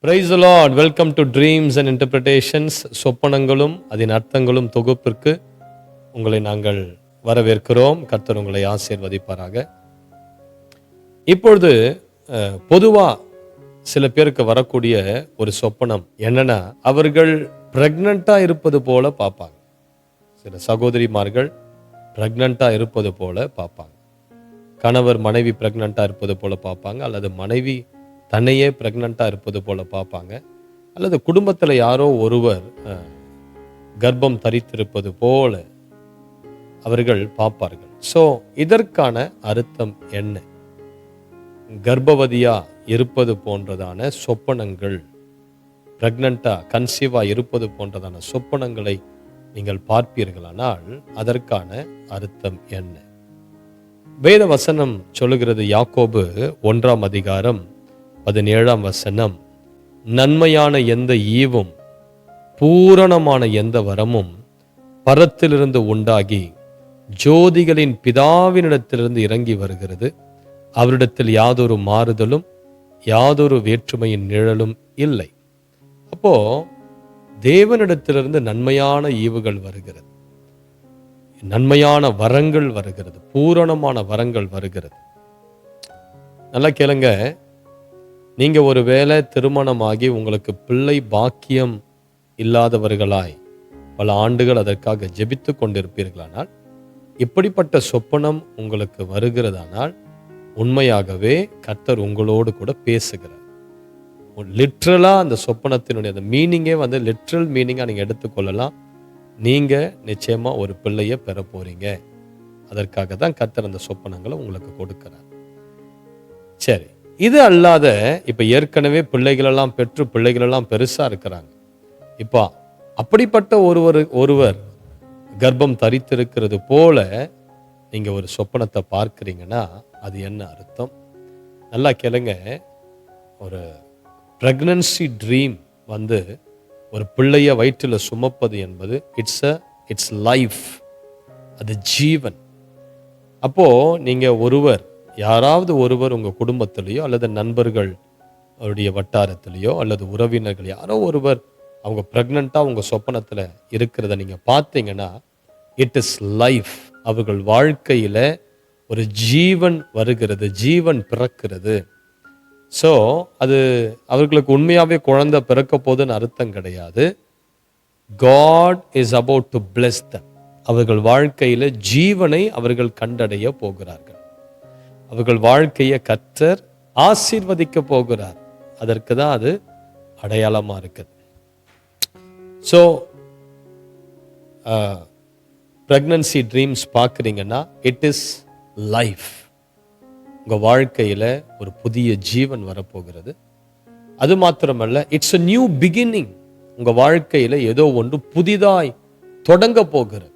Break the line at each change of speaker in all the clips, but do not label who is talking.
Price the Lord. Welcome to dreams and interpretations. சொப்பனங்களும் அதன் அர்த்தங்களும் தொகுப்பிற்கு உங்களை நாங்கள் வரவேற்கிறோம். கர்த்தர் உங்களை ஆசீர்வதிப்பாராக. இப்பொழுது பொதுவா சில பேருக்கு வரக்கூடிய ஒரு சொப்பனம் என்னன்னா, அவர்கள் பிரெக்னண்டா இருப்பது போல பார்ப்பாங்க. சில சகோதரிமார்கள் பிரெக்னண்டா இருப்பது போல பார்ப்பாங்க. கணவர் மனைவி பிரெக்னண்டா இருப்பது போல பார்ப்பாங்க, அல்லது மனைவி தன்னையே பிரெக்னண்டா இருப்பது போல பார்ப்பாங்க, அல்லது குடும்பத்தில் யாரோ ஒருவர் கர்ப்பம் தரித்திருப்பது போல அவர்கள் பார்ப்பார்கள். ஸோ இதற்கான அர்த்தம் என்ன? கர்ப்பவதியா இருப்பது போன்றதான சொப்பனங்கள், பிரெக்னண்டா கன்சீவா இருப்பது போன்றதான சொப்பனங்களை நீங்கள் பார்ப்பீர்களானால் அதற்கான அர்த்தம் என்ன? வேத வசனம் சொல்லுகிறது, யாக்கோபு 1:17, நன்மையான எந்த ஈவும் பூரணமான எந்த வரமும் பரத்திலிருந்து உண்டாகி ஜோதிகளின் பிதாவினிடத்திலிருந்து இறங்கி வருகிறது. அவரிடத்தில் யாதொரு மாறுதலும் யாதொரு வேற்றுமையின் நிழலும் இல்லை. அப்போ தேவனிடத்திலிருந்து நன்மையான ஈவுகள் வருகிறது, நன்மையான வரங்கள் வருகிறது, பூரணமான வரங்கள் வருகிறது. நல்லா கேளுங்க. நீங்க ஒருவேளை திருமணமாகி உங்களுக்கு பிள்ளை பாக்கியம் இல்லாதவர்களாய் பல ஆண்டுகள் அதற்காக ஜெபித்து கொண்டிருப்பீர்களானால், இப்படிப்பட்ட சொப்பனம் உங்களுக்கு வருகிறதானால் உண்மையாகவே கர்த்தர் உங்களோடு கூட பேசுகிறார். லிட்ரலா அந்த சொப்பனத்தினுடைய அந்த மீனிங்கே லிட்ரல் மீனிங்கா நீங்க எடுத்துக்கொள்ளலாம். நீங்க நிச்சயமா ஒரு பிள்ளைய பெற போறீங்க. அதற்காக தான் கர்த்தர் அந்த சொப்பனங்களை உங்களுக்கு கொடுக்கிறார். சரி, இது அல்லாத இப்ப ஏற்கனவே பிள்ளைகளெல்லாம் பெற்று பிள்ளைகளெல்லாம் பெருசா இருக்கிறாங்க. இப்போ அப்படிப்பட்ட ஒருவர் கர்ப்பம் தரித்திருக்கிறது போல நீங்க ஒரு சொப்பனத்தை பார்க்கிறீங்கன்னா அது என்ன அர்த்தம்? நல்லா கேளுங்க. ஒரு பிரெக்னன்சி ட்ரீம் ஒரு பிள்ளைய வயிற்றில் சுமப்பது என்பது இட்ஸ் லைஃப், அது ஜீவன். அப்போ நீங்க யாராவது ஒருவர் உங்க குடும்பத்திலேயோ அல்லது நண்பர்கள் அவருடைய வட்டாரத்திலேயோ அல்லது உறவினர்கள் யாரோ ஒருவர் அவங்க பிரெக்னண்டா உங்க சொப்பனத்துல இருக்கிறத நீங்க பார்த்தீங்கன்னா இட் இஸ் லைஃப். அவர்கள் வாழ்க்கையில ஒரு ஜீவன் வருகிறது, ஜீவன் பிறக்கிறது. ஸோ அது அவர்களுக்கு உண்மையாவே குழந்தை பிறக்க போதுன்னு அர்த்தம் கிடையாது. God is about to bless them. அவர்கள் வாழ்க்கையில ஜீவனை அவர்கள் கண்டடைய போகிறார்கள். அவர்கள் வாழ்க்கையை கர்த்தர் ஆசீர்வதிக்க போகிறார். அதற்கு தான் அது அடையாளமா இருக்குது. ஸோ பிரெக்னன்சி ட்ரீம்ஸ் பார்க்குறீங்கன்னா இட் இஸ் லைஃப். உங்க வாழ்க்கையில ஒரு புதிய ஜீவன் வரப்போகிறது. அது மாத்திரமல்ல, இட்ஸ் a நியூ பிகினிங். உங்க வாழ்க்கையில ஏதோ ஒன்று புதிதாய் தொடங்க போகிறது.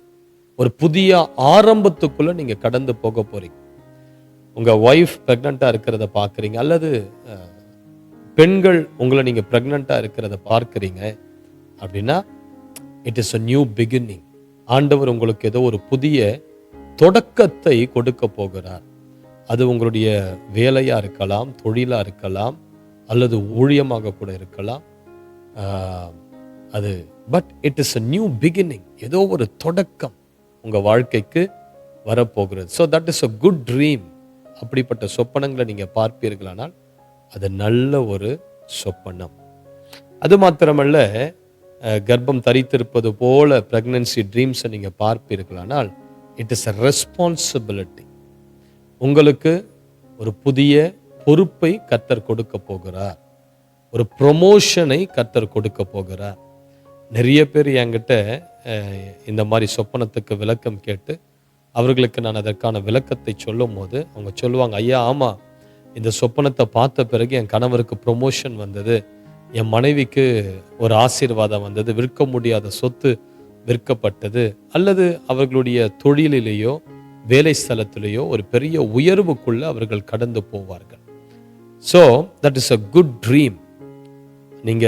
ஒரு புதிய ஆரம்பத்துக்குள்ள நீங்க கடந்து போக போறீங்க. உங்க ஒய்ஃப் பிரெக்னண்டா இருக்கிறத பார்க்குறீங்க, அல்லது பெண்கள் உங்களை நீங்க பிரெக்னண்டா இருக்கிறத பார்க்குறீங்க அப்படின்னா it is a new beginning. ஆண்டவர் உங்களுக்கு ஏதோ ஒரு புதிய தொடக்கத்தை கொடுக்க போகிறார். அது உங்களுடைய வேலையா இருக்கலாம், தொழிலா இருக்கலாம், அல்லது ஊழியமாக கூட இருக்கலாம். But it is a new beginning. ஏதோ ஒரு தொடக்கம் உங்க வாழ்க்கைக்கு வரப்போகிறது. So that is a good dream. அப்படிப்பட்ட சொப்பனங்களை நீங்க பார்ப்பீர்களானால் அது நல்ல ஒரு சொப்பனம். அது மாத்திரமல்ல, கர்ப்பம் தரித்திருப்பது போல பிரெக்னன்சி ட்ரீம்ஸை நீங்க பார்ப்பீர்களானால் இட் இஸ் a ரெஸ்பான்சிபிலிட்டி. உங்களுக்கு ஒரு புதிய பொறுப்பை கர்த்தர் கொடுக்க போகிறார், ஒரு ப்ரொமோஷனை கர்த்தர் கொடுக்க போகிறார். நிறைய பேர் என்கிட்ட இந்த மாதிரி சொப்பனத்துக்கு விளக்கம் கேட்டு அவர்களுக்கு நான் அதற்கான விளக்கத்தை சொல்லும் போது அவங்க சொல்லுவாங்க, ஐயா ஆமா, இந்த சொப்பனத்தை பார்த்த பிறகு என் கணவருக்கு ப்ரொமோஷன் வந்தது, என் மனைவிக்கு ஒரு ஆசீர்வாதம் வந்தது, விற்க முடியாத சொத்து விற்கப்பட்டது, அல்லது அவர்களுடைய தொழிலிலேயோ வேலை ஸ்தலத்திலேயோ ஒரு பெரிய உயர்வுக்குள்ள அவர்கள் கடந்து போவார்கள். So that is a good dream. நீங்க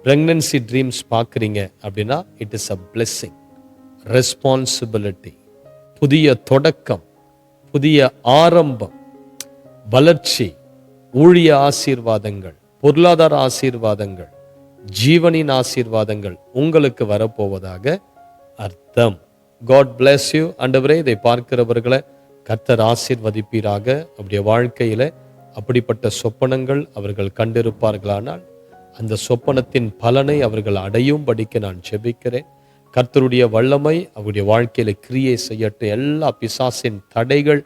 பிரெக்னன்சி ட்ரீம்ஸ் பார்க்குறீங்க அப்படின்னா it is a blessing, responsibility, புதிய தொடக்கம், புதிய ஆரம்பம், வளர்ச்சி, ஊழிய ஆசீர்வாதங்கள், பொருளாதார ஆசீர்வாதங்கள், ஜீவனின் ஆசீர்வாதங்கள் உங்களுக்கு வரப்போவதாக அர்த்தம். God bless you. ஆண்டவரே, இதை பார்க்கிறவர்களை கர்த்தர் ஆசீர்வதிப்பீராக. அவருடைய வாழ்க்கையில அப்படிப்பட்ட சொப்பனங்கள் அவர்கள் கண்டிருப்பார்களானால் அந்த சொப்பனத்தின் பலனை அவர்கள் அடையும்படிக்கு நான் ஜெபிக்கிறேன். கர்த்தருடைய வல்லமை அவருடைய வாழ்க்கையில கிரியை செய்யட்டும். எல்லா பிசாசின் தடைகள்,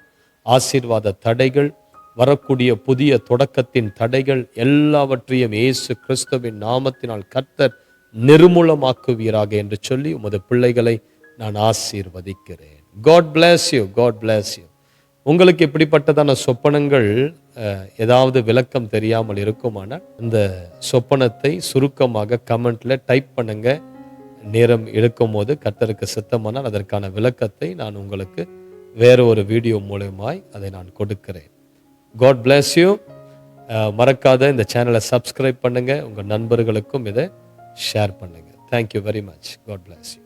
ஆசீர்வாத தடைகள், வரக்கூடிய புதிய தொடக்கத்தின் தடைகள் எல்லாவற்றையும் இயேசு கிறிஸ்துவின் நாமத்தினால் கர்த்தர் நிர்மூலமாக்குவீராக என்று சொல்லி உமது பிள்ளைகளை நான் ஆசீர்வதிக்கிறேன். God bless you. God bless you. உங்களுக்கு இப்படிப்பட்டதான சொப்பனங்கள் ஏதாவது விளக்கம் தெரியாமல் இருக்குமானால் இந்த சொப்பனத்தை சுருக்கமாக கமெண்ட்ல டைப் பண்ணுங்க. நேரம் எடுக்கும் போது கர்த்தருக்கு சித்தமானால் அதற்கான விளக்கத்தை நான் உங்களுக்கு வேற ஒரு வீடியோ மூலமாய் அதை நான் கொடுக்கிறேன். God bless you. மறக்காத இந்த சேனலை சப்ஸ்கிரைப் பண்ணுங்க. உங்க நண்பர்களுக்கும் இதை ஷேர் பண்ணுங்க. Thank you very much. God bless you.